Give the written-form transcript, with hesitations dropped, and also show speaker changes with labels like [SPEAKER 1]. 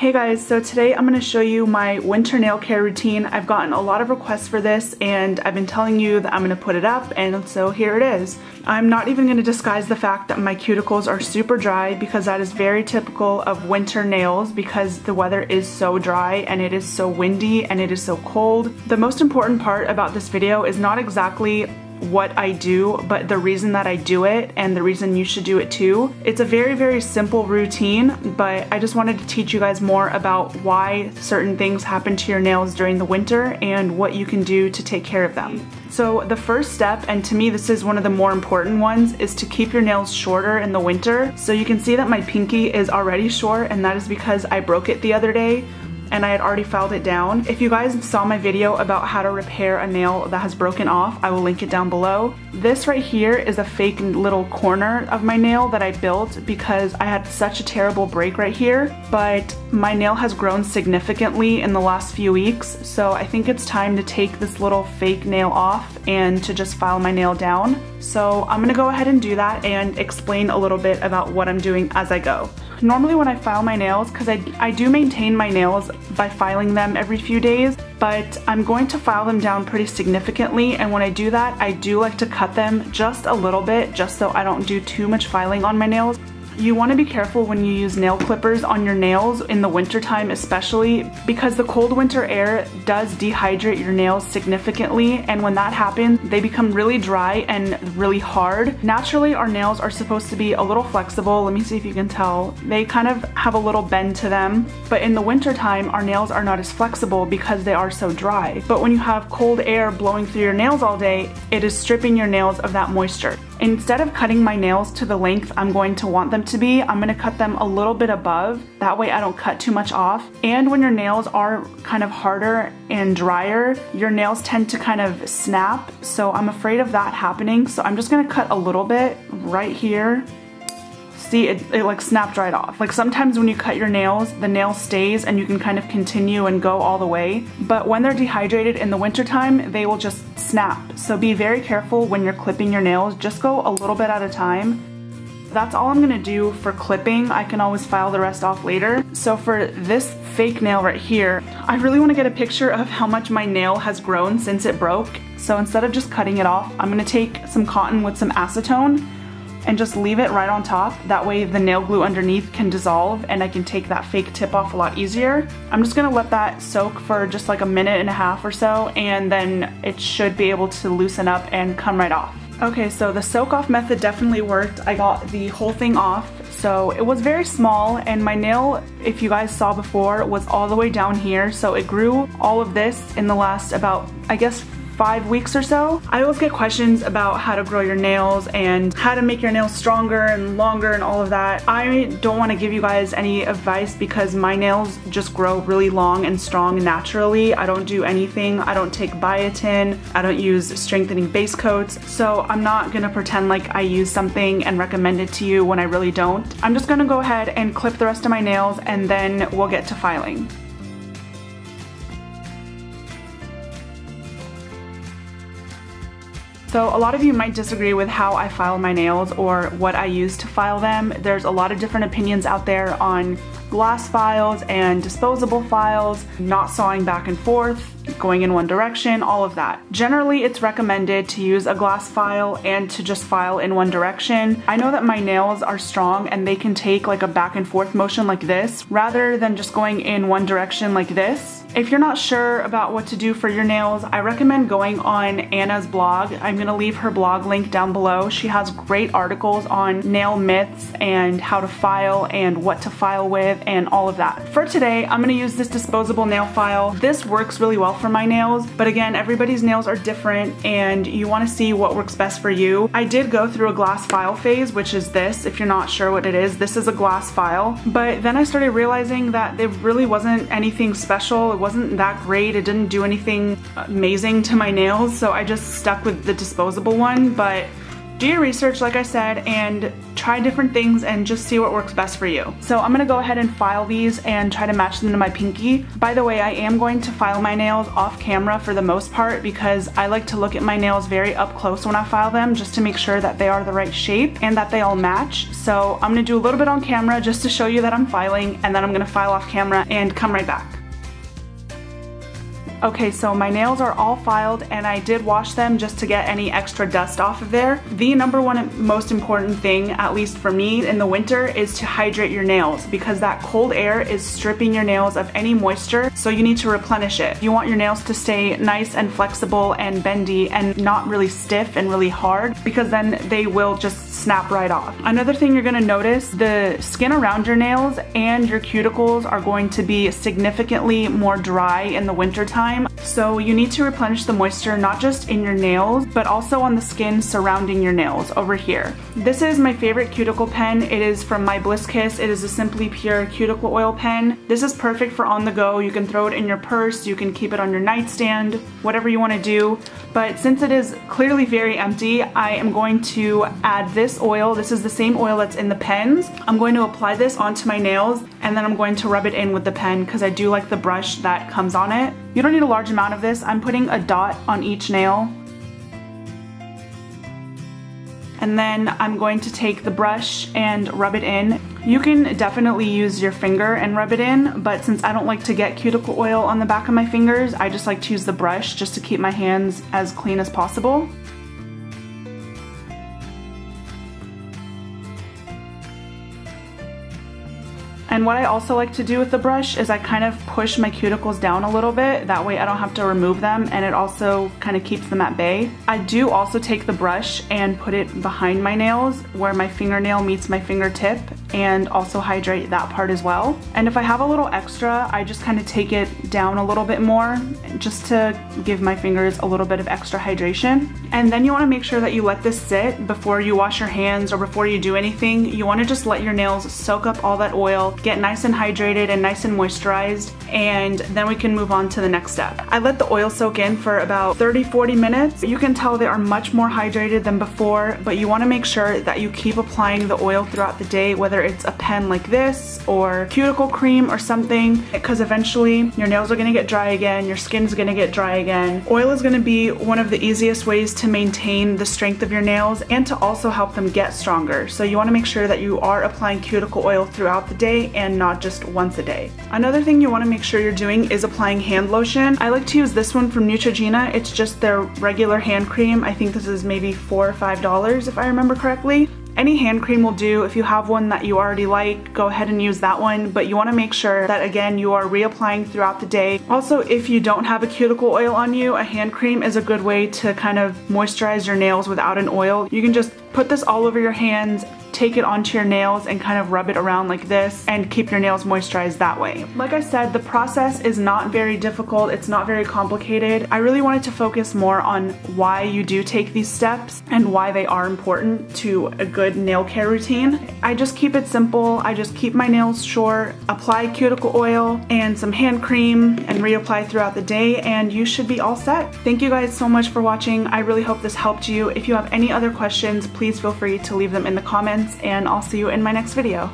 [SPEAKER 1] Hey guys, so today I'm going to show you my winter nail care routine. I've gotten a lot of requests for this and I've been telling you that I'm going to put it up, and so here it is. I'm not even going to disguise the fact that my cuticles are super dry because that is very typical of winter nails because the weather is so dry and it is so windy and it is so cold. The most important part about this video is not exactly what I do, but the reason that I do it and the reason you should do it too. It's a very simple routine, but I just wanted to teach you guys more about why certain things happen to your nails during the winter and what you can do to take care of them. So the first step, and to me this is one of the more important ones, is to keep your nails shorter in the winter. So you can see that my pinky is already short, and that is because I broke it the other day and I had already filed it down. If you guys saw my video about how to repair a nail that has broken off, I will link it down below. This right here is a fake little corner of my nail that I built because I had such a terrible break right here, but my nail has grown significantly in the last few weeks, so I think it's time to take this little fake nail off and to just file my nail down. So I'm gonna go ahead and do that and explain a little bit about what I'm doing as I go. Normally when I file my nails, because I do maintain my nails by filing them every few days, but I'm going to file them down pretty significantly, and when I do that, I do like to cut them just a little bit, just so I don't do too much filing on my nails. You want to be careful when you use nail clippers on your nails in the wintertime especially, because the cold winter air does dehydrate your nails significantly, and when that happens they become really dry and really hard. Naturally our nails are supposed to be a little flexible. Let me see if you can tell. They kind of have a little bend to them, but in the wintertime our nails are not as flexible because they are so dry. But when you have cold air blowing through your nails all day, it is stripping your nails of that moisture. Instead of cutting my nails to the length I'm going to want them to be, I'm going to cut them a little bit above. That way I don't cut too much off. And when your nails are kind of harder and drier, your nails tend to kind of snap. So I'm afraid of that happening. So I'm just going to cut a little bit right here. See, it like snapped right off. Like sometimes when you cut your nails, the nail stays and you can kind of continue and go all the way. But when they're dehydrated in the wintertime, they will just snap. So be very careful when you're clipping your nails. Just go a little bit at a time. That's all I'm gonna do for clipping. I can always file the rest off later. So for this fake nail right here, I really wanna get a picture of how much my nail has grown since it broke. So instead of just cutting it off, I'm gonna take some cotton with some acetone and just leave it right on top. That way the nail glue underneath can dissolve and I can take that fake tip off a lot easier. I'm just gonna let that soak for just like a minute and a half or so, and then it should be able to loosen up and come right off. Okay, so the soak off method definitely worked. I got the whole thing off. So it was very small, and my nail, if you guys saw before, was all the way down here. So it grew all of this in the last about, I guess, 5 weeks or so. I always get questions about how to grow your nails and how to make your nails stronger and longer and all of that. I don't want to give you guys any advice because my nails just grow really long and strong naturally. I don't do anything. I don't take biotin. I don't use strengthening base coats. So I'm not gonna pretend like I use something and recommend it to you when I really don't. I'm just gonna go ahead and clip the rest of my nails and then we'll get to filing. So a lot of you might disagree with how I file my nails or what I use to file them. There's a lot of different opinions out there on glass files and disposable files, not sawing back and forth, going in one direction, all of that. Generally, it's recommended to use a glass file and to just file in one direction. I know that my nails are strong and they can take like a back and forth motion like this rather than just going in one direction like this. If you're not sure about what to do for your nails, I recommend going on Anna's blog. I'm gonna leave her blog link down below. She has great articles on nail myths and how to file and what to file with and all of that. For today, I'm gonna use this disposable nail file. This works really well for my nails, but again, everybody's nails are different and you wanna see what works best for you. I did go through a glass file phase, which is this. If you're not sure what it is, this is a glass file. But then I started realizing that there really wasn't anything special. It wasn't that great. It didn't do anything amazing to my nails, so I just stuck with the disposable one. But Do your research, like I said, and try different things and just see what works best for you. So I'm gonna go ahead and file these and try to match them to my pinky. By the way, I am going to file my nails off camera for the most part because I like to look at my nails very up close when I file them just to make sure that they are the right shape and that they all match. So I'm gonna do a little bit on camera just to show you that I'm filing, and then I'm gonna file off camera and come right back. Okay, so my nails are all filed and I did wash them just to get any extra dust off of there. The number one most important thing, at least for me in the winter, is to hydrate your nails because that cold air is stripping your nails of any moisture, so you need to replenish it. You want your nails to stay nice and flexible and bendy and not really stiff and really hard, because then they will just snap right off. Another thing you're gonna notice, the skin around your nails and your cuticles are going to be significantly more dry in the winter time. So you need to replenish the moisture not just in your nails, but also on the skin surrounding your nails over here. This is my favorite cuticle pen. It is from my Bliss Kiss. It is a Simply Pure cuticle oil pen. This is perfect for on the go. You can throw it in your purse, you can keep it on your nightstand, whatever you want to do. But since it is clearly very empty, I am going to add this oil. This is the same oil that's in the pens. I'm going to apply this onto my nails and then I'm going to rub it in with the pen because I do like the brush that comes on it. You don't need a large amount of this. I'm putting a dot on each nail. And then I'm going to take the brush and rub it in. You can definitely use your finger and rub it in, but since I don't like to get cuticle oil on the back of my fingers, I just like to use the brush just to keep my hands as clean as possible. And what I also like to do with the brush is I kind of push my cuticles down a little bit. That way I don't have to remove them, and it also kind of keeps them at bay. I do also take the brush and put it behind my nails where my fingernail meets my fingertip, and also hydrate that part as well. And if I have a little extra, I just kind of take it down a little bit more just to give my fingers a little bit of extra hydration. And then you want to make sure that you let this sit before you wash your hands or before you do anything. You want to just let your nails soak up all that oil, get nice and hydrated and nice and moisturized, and then we can move on to the next step. I let the oil soak in for about 30-40 minutes. You can tell they are much more hydrated than before, but you want to make sure that you keep applying the oil throughout the day, whether it's a pen like this or cuticle cream or something, because eventually your nails are going to get dry again, your skin's going to get dry again. Oil is going to be one of the easiest ways to maintain the strength of your nails and to also help them get stronger. So you want to make sure that you are applying cuticle oil throughout the day and not just once a day. Another thing you want to make sure you're doing is applying hand lotion. I like to use this one from Neutrogena. It's just their regular hand cream. I think this is maybe $4 or $5 if I remember correctly. Any hand cream will do. If you have one that you already like, go ahead and use that one, but you want to make sure that, again, you are reapplying throughout the day. Also, if you don't have a cuticle oil on you, a hand cream is a good way to kind of moisturize your nails without an oil. You can just put this all over your hands, take it onto your nails and kind of rub it around like this and keep your nails moisturized that way. Like I said, the process is not very difficult. It's not very complicated. I really wanted to focus more on why you do take these steps and why they are important to a good nail care routine. I just keep it simple. I just keep my nails short, apply cuticle oil and some hand cream and reapply throughout the day, and you should be all set. Thank you guys so much for watching. I really hope this helped you. If you have any other questions, please feel free to leave them in the comments, and I'll see you in my next video.